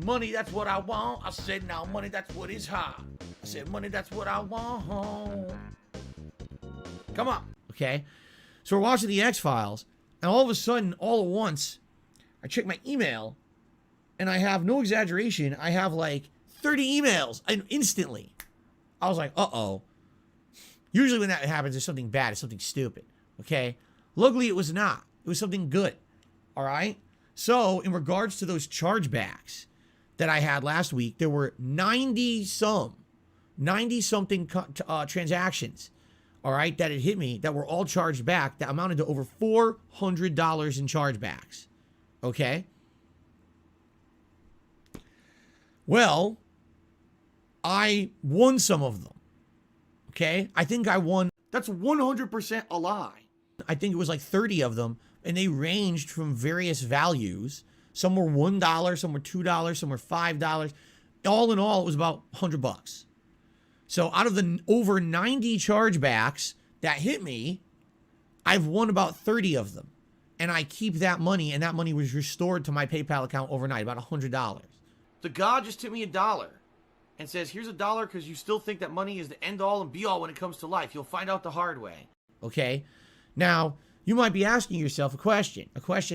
money, that's what I want. I said, now money, that's what is hot. I said, money, that's what I want. Come on. Okay. So we're watching the X-Files, and all of a sudden, all at once, I check my email, and I have, no exaggeration, I have like 30 emails instantly. I was like, uh-oh. Usually when that happens, it's something bad. It's something stupid. Okay? Luckily, it was not. It was something good. All right? So, in regards to those chargebacks that I had last week, there were 90-something transactions, all right, that had hit me that were all charged back that amounted to over $400 in chargebacks. Okay? Well, I won some of them. Okay? I think I won. That's 100% a lie. I think it was like 30 of them, and they ranged from various values. Some were $1, some were $2, some were $5. All in all, it was about $100. So out of the over 90 chargebacks that hit me, I've won about 30 of them. And I keep that money, and that money was restored to my PayPal account overnight, about $100. The God just tipped me $1 and says, here's $1 because you still think that money is the end all and be all when it comes to life. You'll find out the hard way. Okay? Now, you might be asking yourself a question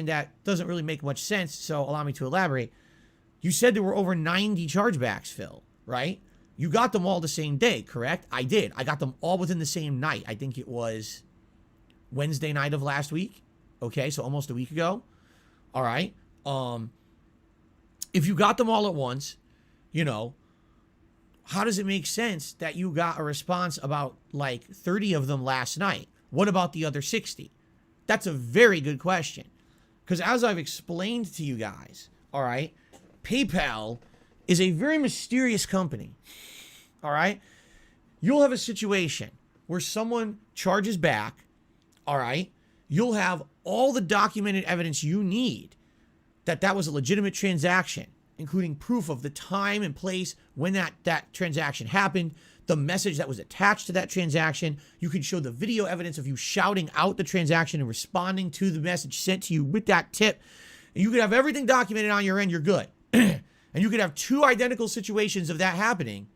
that doesn't really make much sense, so allow me to elaborate. You said there were over 90 chargebacks, Phil, right? You got them all the same day, correct? I did. I got them all within the same night. I think it was Wednesday night of last week. Okay, so almost a week ago. All right. If you got them all at once, you know, how does it make sense that you got a response about like 30 of them last night? What about the other 60? That's a very good question. Because as I've explained to you guys, all right, PayPal is a very mysterious company. All right? You'll have a situation where someone charges back, all right? You'll have all the documented evidence you need that that was a legitimate transaction, including proof of the time and place when that transaction happened, the message that was attached to that transaction. You can show the video evidence of you shouting out the transaction and responding to the message sent to you with that tip. And you could have everything documented on your end. You're good. And you could have two identical situations of that happening,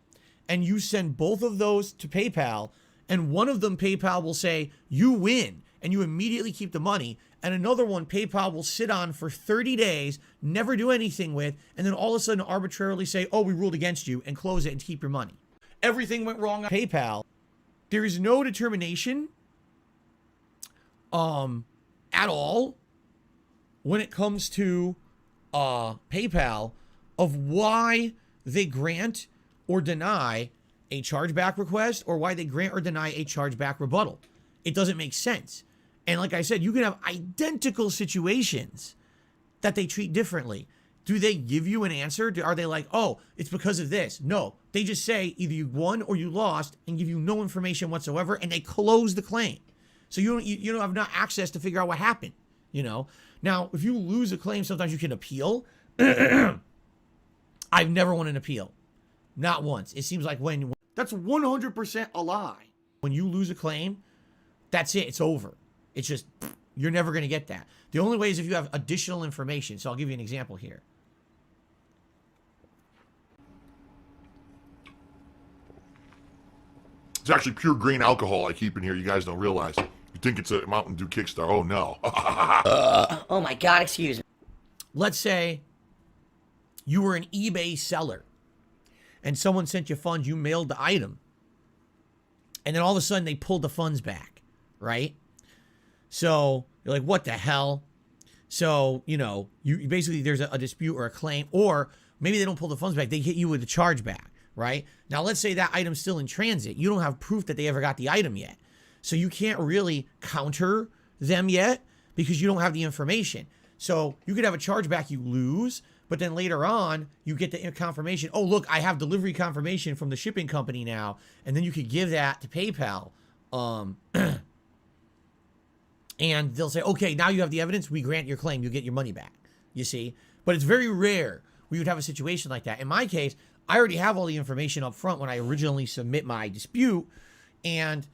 and you send both of those to PayPal, and one of them PayPal will say, you win, and you immediately keep the money, and another one PayPal will sit on for 30 days, never do anything with, and then all of a sudden arbitrarily say, oh, we ruled against you, and close it and keep your money. Everything went wrong on PayPal. There is no determination at all when it comes to PayPal of why they grant or deny a chargeback request or why they grant or deny a chargeback rebuttal. It doesn't make sense. And like I said, you can have identical situations that they treat differently. Do they give you an answer? Are they like, oh, it's because of this? No, they just say either you won or you lost and give you no information whatsoever, and they close the claim. So you don't have not access to figure out what happened, you know? Now, if you lose a claim, sometimes you can appeal. I've never won an appeal. Not once. It seems like when... That's 100% a lie. When you lose a claim, that's it. It's over. It's just... You're never going to get that. The only way is if you have additional information. So I'll give you an example here. It's actually pure grain alcohol I keep in here. You guys don't realize. You think it's a Mountain Dew Kickstar. Oh, no. Oh, my God. Excuse me. Let's say you were an eBay seller and someone sent you funds. You mailed the item. And then all of a sudden they pulled the funds back, right? So you're like, what the hell? So, you know, you basically there's a dispute or a claim, or maybe they don't pull the funds back. They hit you with a chargeback, right? Now, let's say that item's still in transit. You don't have proof that they ever got the item yet. So you can't really counter them yet because you don't have the information. So you could have a chargeback you lose, but then later on, you get the confirmation. Oh, look, I have delivery confirmation from the shipping company now. And then you could give that to PayPal. And they'll say, okay, now you have the evidence. We grant your claim. You get your money back, you see. But it's very rare we would have a situation like that. In my case, I already have all the information up front when I originally submit my dispute. And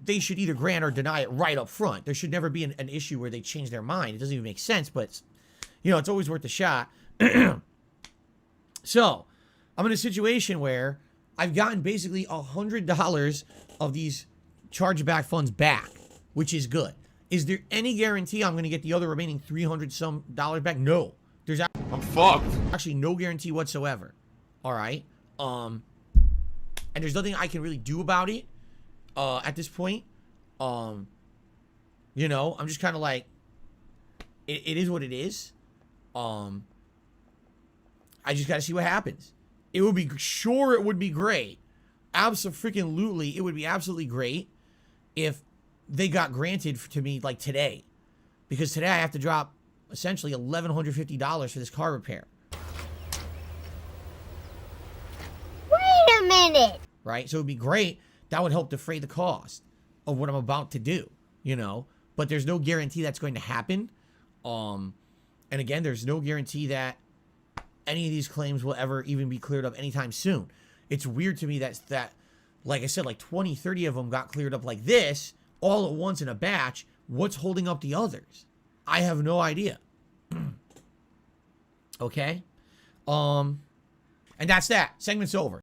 they should either grant or deny it right up front. There should never be an issue where they change their mind. It doesn't even make sense, but, you know, it's always worth a shot. So I'm in a situation where I've gotten basically $100 of these chargeback funds back, which is good. Is there any guarantee I'm going to get the other remaining $300 some back? No. There's I'm fucked. actually no guarantee whatsoever. All right. And there's nothing I can really do about it at this point. You know, I'm just kind of like, it is what it is. I just got to see what happens. It would be great. Absolutely, it would be absolutely great if they got granted to me like today, because today I have to drop essentially $1,150 for this car repair. Wait a minute. Right? So it would be great. That would help defray the cost of what I'm about to do, you know? But there's no guarantee that's going to happen. And again, there's no guarantee that any of these claims will ever even be cleared up anytime soon. It's weird to me that like I said, like 20, 30 of them got cleared up like this, all at once in a batch. What's holding up the others? I have no idea. Okay? And that's that. Segment's over.